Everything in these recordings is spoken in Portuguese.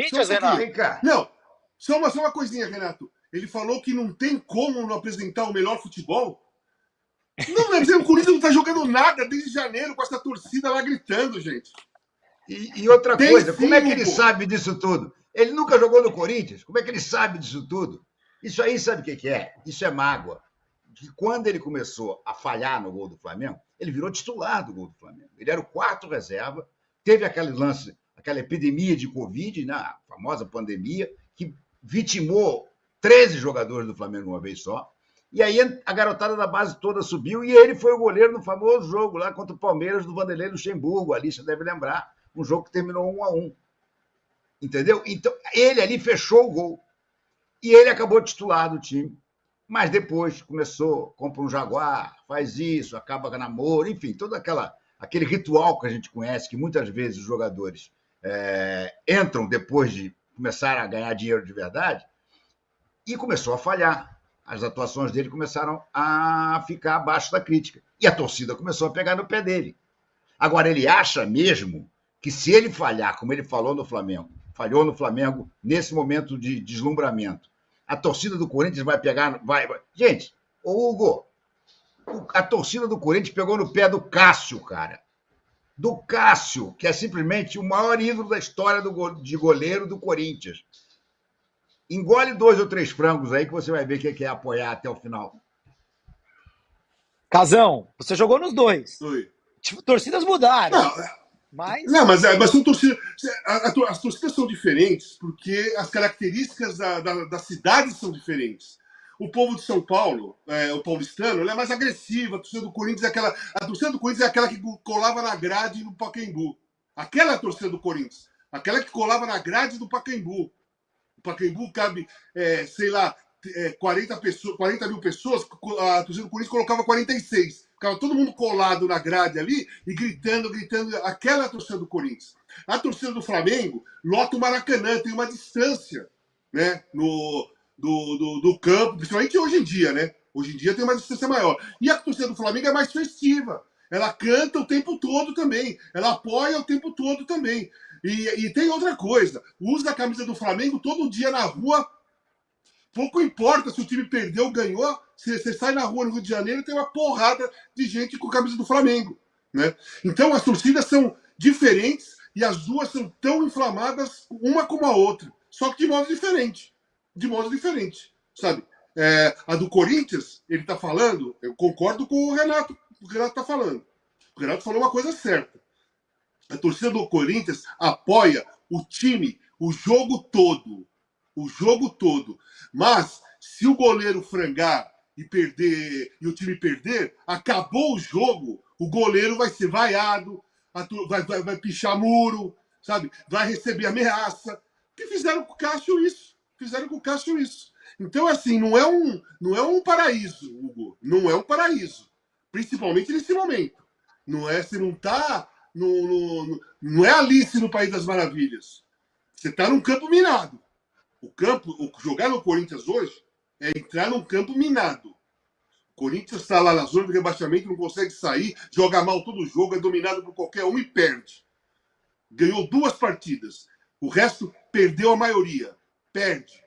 Corinthians, Só um Renato? pouquinho. Vem cá. Não, só uma coisinha, Renato. Ele falou que não tem como não apresentar o melhor futebol. Não, né? O Corinthians não tá jogando nada desde janeiro com essa torcida lá gritando, gente. E outra Tem coisa, sim, como é que ele Hugo. sabe disso tudo? Ele nunca jogou no Corinthians. Como é que ele sabe disso tudo? Isso aí sabe o que é? Isso é mágoa. Que quando ele começou a falhar no gol do Flamengo, ele virou titular do gol do Flamengo. Ele era o quarto reserva, teve aquele lance, aquela epidemia de Covid, né? A famosa pandemia, que vitimou 13 jogadores do Flamengo uma vez só. E aí a garotada da base toda subiu e ele foi o goleiro no famoso jogo lá contra o Palmeiras do Vanderlei Luxemburgo. Ali você deve lembrar, um jogo que terminou 1-1. Entendeu? Então, ele ali fechou o gol. E ele acabou titular do time. Mas depois começou, compra um Jaguar, faz isso, acaba com namoro, enfim, todo aquele ritual que a gente conhece, que muitas vezes os jogadores entram depois de começar a ganhar dinheiro de verdade, e começou a falhar. As atuações dele começaram a ficar abaixo da crítica. E a torcida começou a pegar no pé dele. Agora, ele acha mesmo que se ele falhar, como ele falou no Flamengo, falhou no Flamengo nesse momento de deslumbramento, a torcida do Corinthians vai pegar... Gente, ô Hugo, a torcida do Corinthians pegou no pé do Cássio, cara. Do Cássio, que é simplesmente o maior ídolo da história de goleiro do Corinthians. Engole 2 ou 3 frangos aí que você vai ver o que é apoiar até o final. Casão, você jogou nos dois. Oi. Torcidas mudaram. Não, mas são torcidas. As torcidas são diferentes porque as características das cidades são diferentes. O povo de São Paulo, o paulistano, ele é mais agressivo. A torcida do Corinthians é aquela que colava na grade no Pacaembu. Aquela é a torcida do Corinthians. Aquela que colava na grade do Pacaembu. O Pacaembu cabe, sei lá, 40 mil pessoas. A torcida do Corinthians colocava 46. Ficava todo mundo colado na grade ali e gritando. Aquela é a torcida do Corinthians. A torcida do Flamengo lota o Maracanã, tem uma distância, né, do campo, principalmente hoje em dia, né? Hoje em dia tem uma distância maior. E a torcida do Flamengo é mais festiva. Ela canta o tempo todo também. Ela apoia o tempo todo também. E tem outra coisa. O uso da camisa do Flamengo todo dia na rua. Pouco importa se o time perdeu ou ganhou. Você sai na rua no Rio de Janeiro e tem uma porrada de gente com a camisa do Flamengo, né? Então as torcidas são diferentes e as duas são tão inflamadas uma como a outra. Só que de modo diferente. De modo diferente, sabe? A do Corinthians, ele tá falando, eu concordo com o Renato tá falando. O Renato falou uma coisa certa. A torcida do Corinthians apoia o time o jogo todo. O jogo todo. Mas, se o goleiro frangar e perder, e o time perder, acabou o jogo, o goleiro vai ser vaiado, vai pichar muro, sabe? Vai receber ameaça. Que fizeram com o Cássio isso. Então, assim, não é um paraíso, Hugo. Não é um paraíso. Principalmente nesse momento. Você não tá... Não é Alice no País das Maravilhas. Você tá num campo minado. Jogar no Corinthians hoje é entrar num campo minado. O Corinthians está lá na zona de rebaixamento, não consegue sair, joga mal todo o jogo, é dominado por qualquer um e perde. Ganhou 2 partidas. O resto perdeu a maioria. Perde.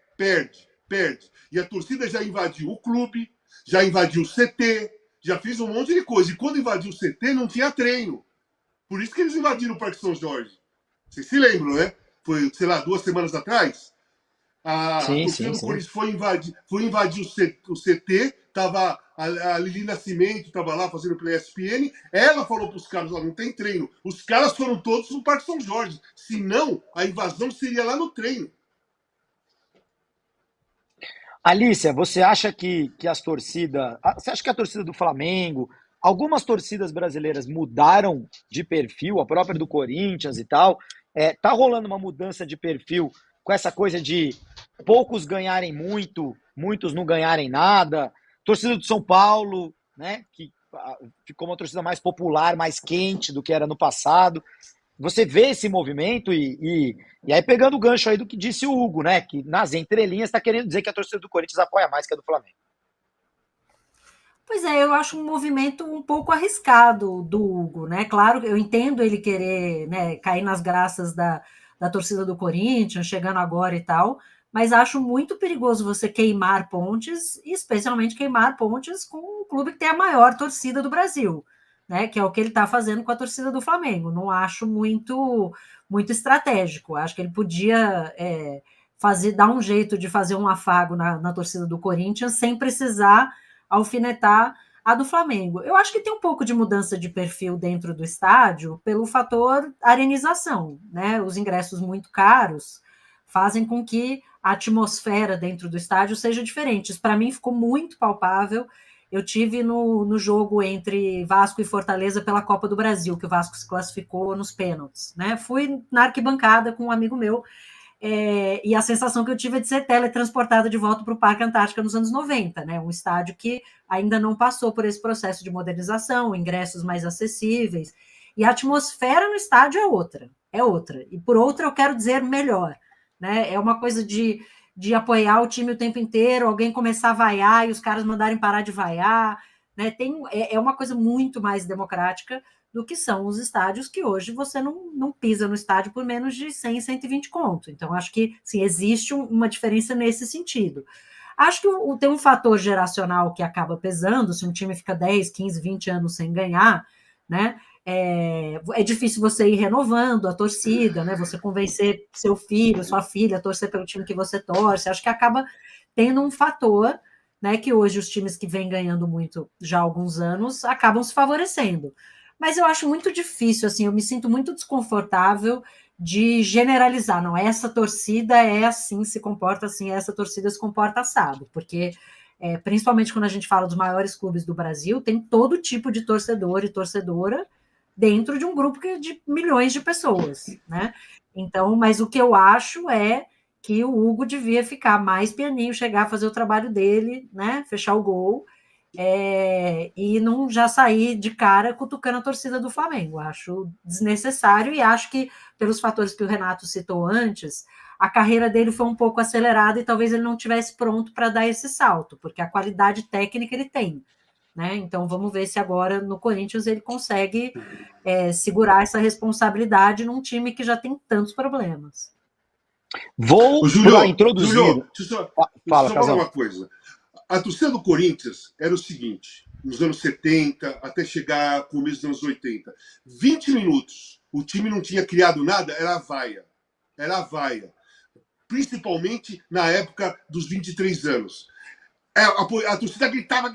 E a torcida já invadiu o clube, já invadiu o CT, já fez um monte de coisa. E quando invadiu o CT, não tinha treino. Por isso que eles invadiram o Parque São Jorge. Vocês se lembram, né? Foi, sei lá, 2 semanas atrás. A torcida do Corinthians foi invadir o CT, tava a Lili Nascimento, estava lá fazendo pela ESPN, ela falou para os caras, lá, não tem treino. Os caras foram todos no Parque São Jorge. Senão, a invasão seria lá no treino. Alícia, você acha que as torcidas... Você acha que a torcida do Flamengo, algumas torcidas brasileiras mudaram de perfil, a própria do Corinthians e tal? Tá rolando uma mudança de perfil com essa coisa de poucos ganharem muito, muitos não ganharem nada. Torcida do São Paulo, né, que ficou uma torcida mais popular, mais quente do que era no passado. Você vê esse movimento e aí pegando o gancho aí do que disse o Hugo, né, que nas entrelinhas está querendo dizer que a torcida do Corinthians apoia mais que a do Flamengo. Pois é, eu acho um movimento um pouco arriscado do Hugo, né? Claro, eu entendo ele querer, né, cair nas graças da da torcida do Corinthians, chegando agora e tal, mas acho muito perigoso você queimar pontes, e especialmente queimar pontes com o clube que tem a maior torcida do Brasil, né? Que é o que ele está fazendo com a torcida do Flamengo. Não acho muito estratégico. Acho que ele podia dar um jeito de fazer um afago na torcida do Corinthians sem precisar alfinetar a do Flamengo. Eu acho que tem um pouco de mudança de perfil dentro do estádio pelo fator arenização, né? Os ingressos muito caros fazem com que a atmosfera dentro do estádio seja diferente. Isso para mim ficou muito palpável. Eu tive no jogo entre Vasco e Fortaleza pela Copa do Brasil, que o Vasco se classificou nos pênaltis, né? Fui na arquibancada com um amigo meu, e a sensação que eu tive é de ser teletransportada de volta para o Parque Antártica nos anos 90, né? Um estádio que ainda não passou por esse processo de modernização, ingressos mais acessíveis, e a atmosfera no estádio é outra. E por outra eu quero dizer melhor, né? É uma coisa de apoiar o time o tempo inteiro, alguém começar a vaiar e os caras mandarem parar de vaiar, né? É uma coisa muito mais democrática do que são os estádios, que hoje você não pisa no estádio por menos de 100, 120 conto. Então, acho que sim, existe uma diferença nesse sentido. Acho que tem um fator geracional que acaba pesando, se um time fica 10, 15, 20 anos sem ganhar, né? É difícil você ir renovando a torcida, né? Você convencer seu filho, sua filha a torcer pelo time que você torce. Acho que acaba tendo um fator, né? Que hoje os times que vêm ganhando muito já há alguns anos acabam se favorecendo. Mas eu acho muito difícil, assim, eu me sinto muito desconfortável de generalizar. Não, essa torcida é assim, se comporta assim, essa torcida se comporta assado, porque principalmente quando a gente fala dos maiores clubes do Brasil, tem todo tipo de torcedor e torcedora dentro de um grupo de milhões de pessoas, né? Então, mas o que eu acho é que o Hugo devia ficar mais pianinho, chegar a fazer o trabalho dele, né? Fechar o gol, e não já sair de cara cutucando a torcida do Flamengo. Acho desnecessário e acho que, pelos fatores que o Renato citou antes, a carreira dele foi um pouco acelerada e talvez ele não tivesse pronto para dar esse salto, porque a qualidade técnica ele tem, né? Então vamos ver se agora no Corinthians ele consegue segurar essa responsabilidade num time que já tem tantos problemas. Vou introduzir. Júlio, deixa eu Fala, só falar uma coisa. A torcida do Corinthians era o seguinte, nos anos 70, até chegar ao começo dos anos 80. 20 minutos, o time não tinha criado nada, era a vaia. Era a vaia. Principalmente na época dos 23 anos. A torcida gritava.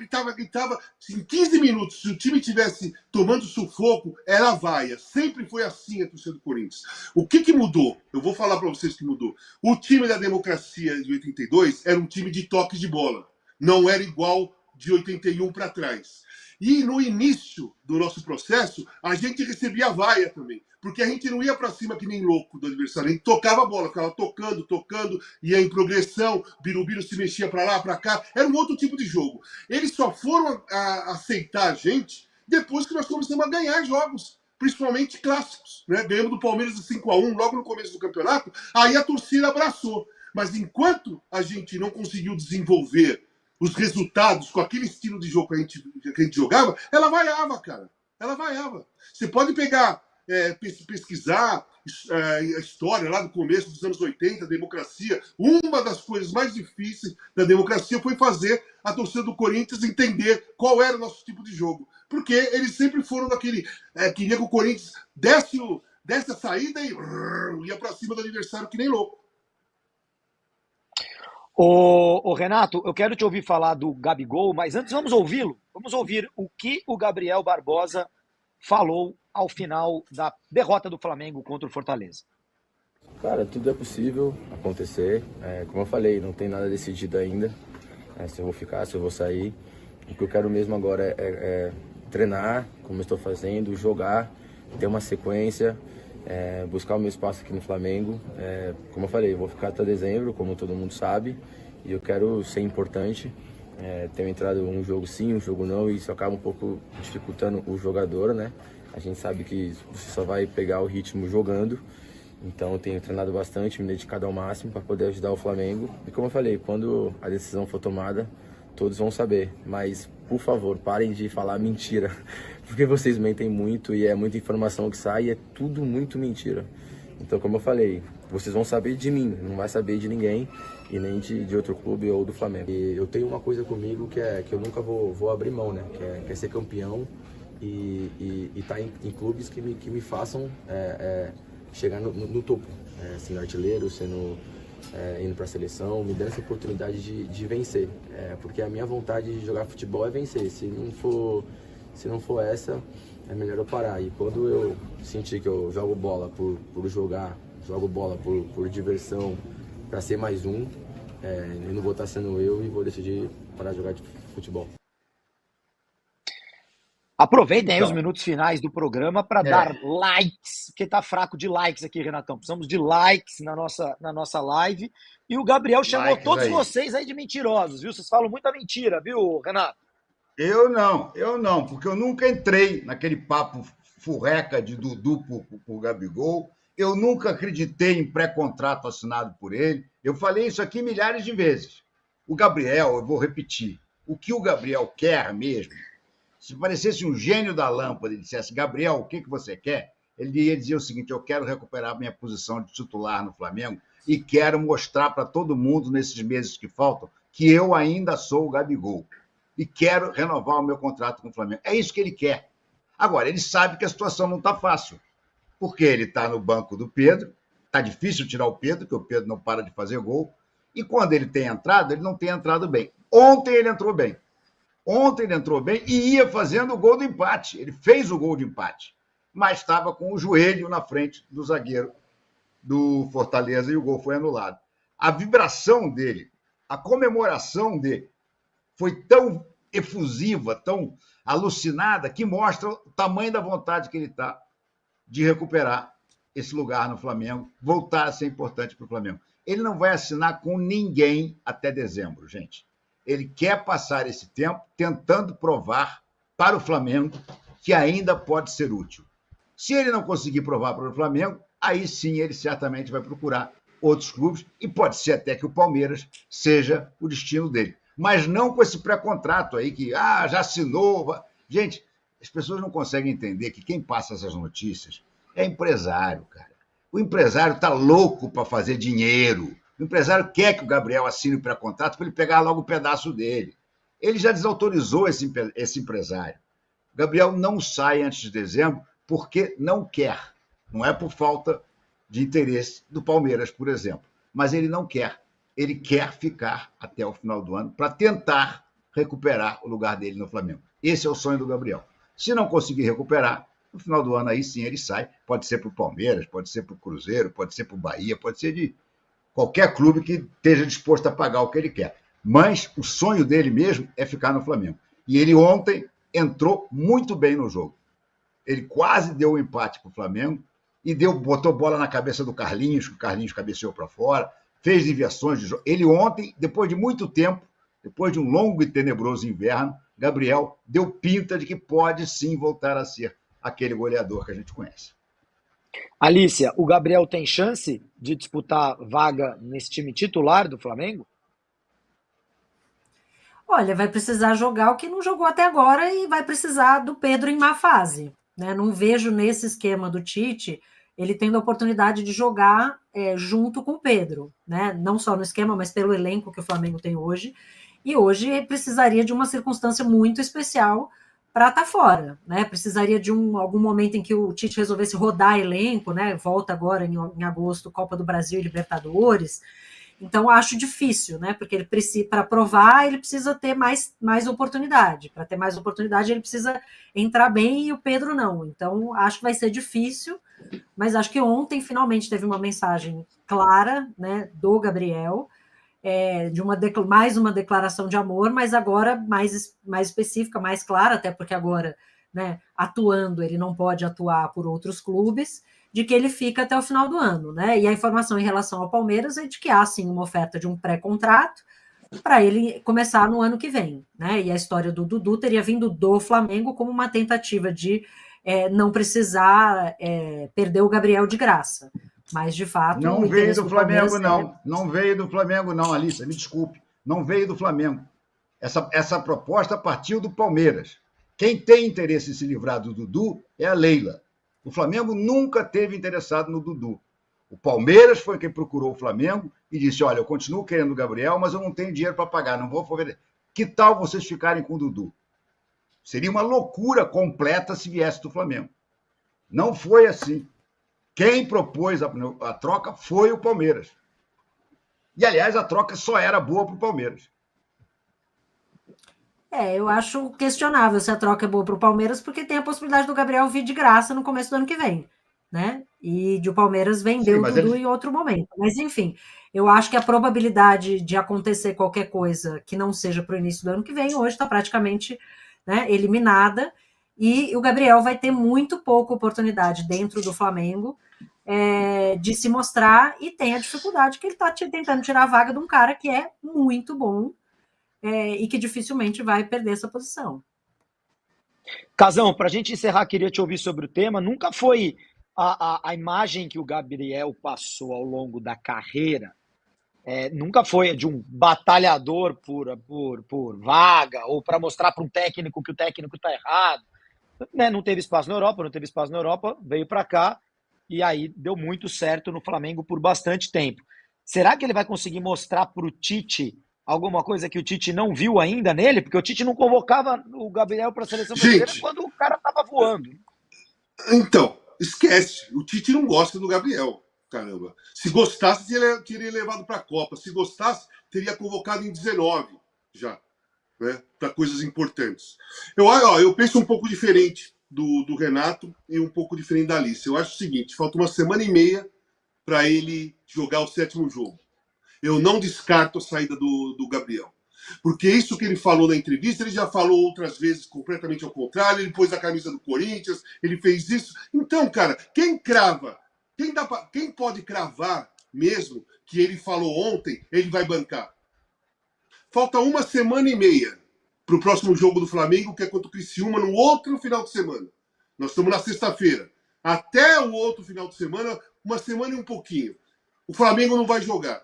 Em 15 minutos, se o time estivesse tomando sufoco, era a vaia. Sempre foi assim a torcida do Corinthians. O que mudou? Eu vou falar para vocês que mudou. O time da democracia de 82 era um time de toque de bola. Não era igual de 81 para trás. E no início do nosso processo, a gente recebia vaia também. Porque a gente não ia para cima que nem louco do adversário. A gente tocava a bola, ficava tocando, ia em progressão, Birubiru se mexia para lá, para cá. Era um outro tipo de jogo. Eles só foram aceitar a gente depois que nós começamos a ganhar jogos, principalmente clássicos, né? Ganhamos do Palmeiras de 5-1 logo no começo do campeonato, aí a torcida abraçou. Mas enquanto a gente não conseguiu desenvolver os resultados com aquele estilo de jogo que a gente jogava, ela vaiava, cara. Ela vaiava. Você pode pegar, pesquisar a história lá do começo dos anos 80, a democracia. Uma das coisas mais difíceis da democracia foi fazer a torcida do Corinthians entender qual era o nosso tipo de jogo. Porque eles sempre foram daquele... queria que o Corinthians desse a saída e ia para cima do adversário que nem louco. Ô, Renato, eu quero te ouvir falar do Gabigol, mas antes vamos ouvi-lo. Vamos ouvir o que o Gabriel Barbosa falou ao final da derrota do Flamengo contra o Fortaleza. Cara, tudo é possível acontecer. Como eu falei, não tem nada decidido ainda. Se eu vou ficar, se eu vou sair. O que eu quero mesmo agora é treinar, como eu estou fazendo, jogar, ter uma sequência, buscar o meu espaço aqui no Flamengo. Como eu falei, eu vou ficar até dezembro, como todo mundo sabe, e eu quero ser importante. Tenho entrado um jogo sim, um jogo não, e isso acaba um pouco dificultando o jogador, né? A gente sabe que você só vai pegar o ritmo jogando, então eu tenho treinado bastante, me dedicado ao máximo para poder ajudar o Flamengo. E como eu falei, quando a decisão for tomada, todos vão saber, mas por favor, parem de falar mentira, porque vocês mentem muito e é muita informação que sai e é tudo muito mentira. Então, como eu falei, vocês vão saber de mim, não vai saber de ninguém e nem de outro clube ou do Flamengo. E eu tenho uma coisa comigo que eu nunca vou abrir mão, né? Que é ser campeão e estar em clubes que me façam chegar no topo, sendo artilheiro, indo para a seleção, me dando essa oportunidade de vencer, porque a minha vontade de jogar futebol é vencer. Se não for essa, é melhor eu parar. E quando eu sentir que eu jogo bola por jogar, jogo bola por diversão, para ser mais um, eu não vou estar sendo eu e vou decidir parar de jogar de futebol. Aproveitem aí Então, os minutos finais do programa para dar likes, porque tá fraco de likes aqui, Renatão. Precisamos de likes na nossa live. E o Gabriel chamou likes todos aí. Vocês aí de mentirosos, viu? Vocês falam muita mentira, viu, Renato? Eu não, porque eu nunca entrei naquele papo furreca de Dudu por Gabigol. Eu nunca acreditei em pré-contrato assinado por ele. Eu falei isso aqui milhares de vezes. O Gabriel, eu vou repetir, o que o Gabriel quer mesmo, se parecesse um gênio da lâmpada e dissesse, Gabriel, o que você quer? Ele ia dizer o seguinte, eu quero recuperar minha posição de titular no Flamengo e quero mostrar para todo mundo, nesses meses que faltam, que eu ainda sou o Gabigol e quero renovar o meu contrato com o Flamengo. É isso que ele quer. Agora, ele sabe que a situação não está fácil, porque ele está no banco do Pedro, está difícil tirar o Pedro, porque o Pedro não para de fazer gol, e quando ele tem entrado, ele não tem entrado bem. Ontem ele entrou bem e ia fazendo o gol do empate. Ele fez o gol de empate, mas estava com o joelho na frente do zagueiro do Fortaleza e o gol foi anulado. A vibração dele, a comemoração dele foi tão efusiva, tão alucinada, que mostra o tamanho da vontade que ele está de recuperar esse lugar no Flamengo, voltar a ser importante para o Flamengo. Ele não vai assinar com ninguém até dezembro, gente. Ele quer passar esse tempo tentando provar para o Flamengo que ainda pode ser útil. Se ele não conseguir provar para o Flamengo, aí sim ele certamente vai procurar outros clubes e pode ser até que o Palmeiras seja o destino dele. Mas não com esse pré-contrato aí que já assinou. Gente, as pessoas não conseguem entender que quem passa essas notícias é empresário, cara. O empresário está louco para fazer dinheiro. O empresário quer que o Gabriel assine o pré-contrato para ele pegar logo o pedaço dele. Ele já desautorizou esse empresário. O Gabriel não sai antes de dezembro porque não quer. Não é por falta de interesse do Palmeiras, por exemplo. Mas ele não quer. Ele quer ficar até o final do ano para tentar recuperar o lugar dele no Flamengo. Esse é o sonho do Gabriel. Se não conseguir recuperar, no final do ano aí sim ele sai. Pode ser para o Palmeiras, pode ser para o Cruzeiro, pode ser para o Bahia, pode ser de qualquer clube que esteja disposto a pagar o que ele quer. Mas o sonho dele mesmo é ficar no Flamengo. E ele ontem entrou muito bem no jogo. Ele quase deu o empate para o Flamengo e botou bola na cabeça do Carlinhos, que o Carlinhos cabeceou para fora, fez inversões de jogo. Ele ontem, depois de muito tempo, depois de um longo e tenebroso inverno, Gabriel deu pinta de que pode sim voltar a ser aquele goleador que a gente conhece. Alícia, o Gabriel tem chance de disputar vaga nesse time titular do Flamengo? Olha, vai precisar jogar o que não jogou até agora e vai precisar do Pedro em má fase, né? Não vejo nesse esquema do Tite ele tendo a oportunidade de jogar junto com o Pedro, né? Não só no esquema, mas pelo elenco que o Flamengo tem hoje. E hoje precisaria de uma circunstância muito especial para estar fora, né? Precisaria de algum momento em que o Tite resolvesse rodar elenco, né? Volta agora em agosto, Copa do Brasil e Libertadores. Então acho difícil, né? Porque ele precisa, para provar, ele precisa ter mais oportunidade. Para ter mais oportunidade, ele precisa entrar bem e o Pedro não. Então acho que vai ser difícil, mas acho que ontem finalmente teve uma mensagem clara, né, do Gabriel, de mais uma declaração de amor, mas agora mais específica, mais clara, até porque agora, né, atuando, ele não pode atuar por outros clubes, de que ele fica até o final do ano, né? E a informação em relação ao Palmeiras é de que há, sim, uma oferta de um pré-contrato para ele começar no ano que vem, né? E a história do Dudu teria vindo do Flamengo como uma tentativa de não precisar perder o Gabriel de graça. Mas, de fato... Não veio do Flamengo, não. Não veio do Flamengo, não, Alícia, me desculpe. Não veio do Flamengo. Essa proposta partiu do Palmeiras. Quem tem interesse em se livrar do Dudu é a Leila. O Flamengo nunca teve interessado no Dudu. O Palmeiras foi quem procurou o Flamengo e disse, olha, eu continuo querendo o Gabriel, mas eu não tenho dinheiro para pagar, não vou fazer. Que tal vocês ficarem com o Dudu? Seria uma loucura completa se viesse do Flamengo. Não foi assim. Quem propôs a troca foi o Palmeiras. E, aliás, a troca só era boa para o Palmeiras. Eu acho questionável se a troca é boa para o Palmeiras, porque tem a possibilidade do Gabriel vir de graça no começo do ano que vem, né? E de o Palmeiras vender o Dudu em outro momento. Mas, enfim, eu acho que a probabilidade de acontecer qualquer coisa que não seja para o início do ano que vem, hoje está praticamente, né, eliminada, e o Gabriel vai ter muito pouca oportunidade dentro do Flamengo de se mostrar, e tem a dificuldade que ele está tentando tirar a vaga de um cara que é muito bom, e que dificilmente vai perder essa posição. Casão, para a gente encerrar, queria te ouvir sobre o tema. Nunca foi a imagem que o Gabriel passou ao longo da carreira, nunca foi de um batalhador por vaga, ou para mostrar para um técnico que o técnico está errado. Né? Não teve espaço na Europa, veio para cá, e aí deu muito certo no Flamengo por bastante tempo. Será que ele vai conseguir mostrar para o Tite alguma coisa que o Tite não viu ainda nele? Porque o Tite não convocava o Gabriel para a seleção brasileira quando o cara estava voando. Então, esquece. O Tite não gosta do Gabriel. Caramba. Se gostasse, teria levado para a Copa. Se gostasse, teria convocado em 19 já, né? Para coisas importantes. Eu penso um pouco diferente do Renato e um pouco diferente da Alice. Eu acho o seguinte: falta uma semana e meia para ele jogar o 7º jogo. Eu não descarto a saída do Gabriel. Porque isso que ele falou na entrevista, ele já falou outras vezes completamente ao contrário. Ele pôs a camisa do Corinthians, ele fez isso. Então, cara, quem crava? Quem pode cravar mesmo que ele falou ontem, ele vai bancar? Falta uma semana e meia para o próximo jogo do Flamengo, que é contra o Criciúma, no outro final de semana. Nós estamos na sexta-feira. Até o outro final de semana, uma semana e um pouquinho. O Flamengo não vai jogar.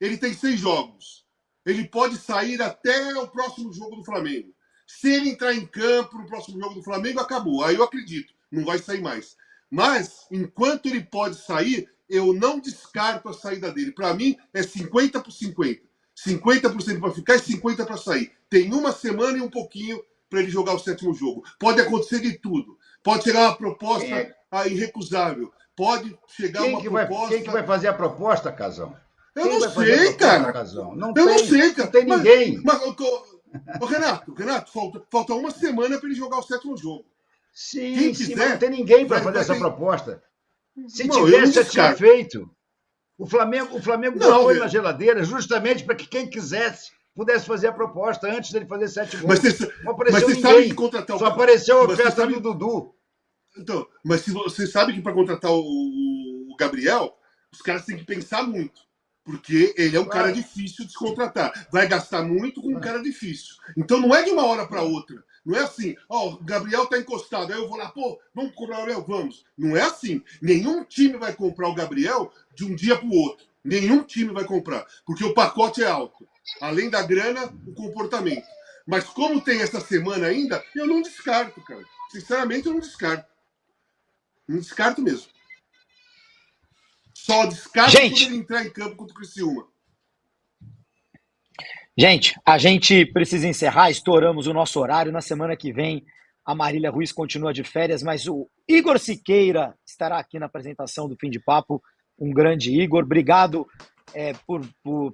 Ele tem 6 jogos. Ele pode sair até o próximo jogo do Flamengo. Se ele entrar em campo no próximo jogo do Flamengo, acabou. Aí eu acredito, não vai sair mais. Mas, enquanto ele pode sair, eu não descarto a saída dele. Para mim, é 50 por 50. 50% para ficar e 50% para sair. Tem uma semana e um pouquinho para ele jogar o 7º jogo. Pode acontecer de tudo. Pode chegar uma proposta irrecusável. Pode chegar uma proposta... Quem que vai fazer a proposta, Casão? Eu não sei, cara. Não sei, cara. Não tem ninguém. Renato, falta uma semana para ele jogar o 7º jogo. Sim, mas não tem ninguém para fazer essa proposta. Se tivesse, já tinha feito. O Flamengo botou na geladeira justamente para que quem quisesse pudesse fazer a proposta antes dele fazer 7 gols. Não apareceu ninguém. Só apareceu a oferta do Dudu. Então, mas você sabe que para contratar o Gabriel, os caras têm que pensar muito. Porque ele é um cara difícil de se contratar. Vai gastar muito com um cara difícil. Então não é de uma hora para outra. Não é assim, o Gabriel tá encostado, aí eu vou lá, vamos comprar o Gabriel, vamos. Não é assim. Nenhum time vai comprar o Gabriel de um dia para o outro. Nenhum time vai comprar. Porque o pacote é alto. Além da grana, o comportamento. Mas como tem essa semana ainda, eu não descarto, cara. Sinceramente, eu não descarto. Não descarto mesmo. Só descarta quando ele entrar em campo contra o Criciúma. Gente, a gente precisa encerrar, estouramos o nosso horário. Na semana que vem, a Marília Ruiz continua de férias, mas o Igor Siqueira estará aqui na apresentação do Fim de Papo. Um grande Igor. Obrigado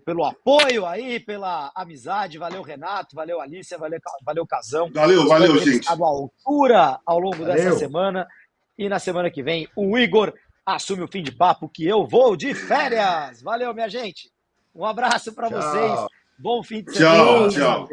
pelo apoio aí, pela amizade. Valeu, Renato. Valeu, Alicia. Valeu, Casão. Valeu, gente. A altura ao longo dessa semana. E na semana que vem, o Igor assume o Fim de Papo, que eu vou de férias. Valeu, minha gente. Um abraço para vocês. Bom fim de semana. Tchau.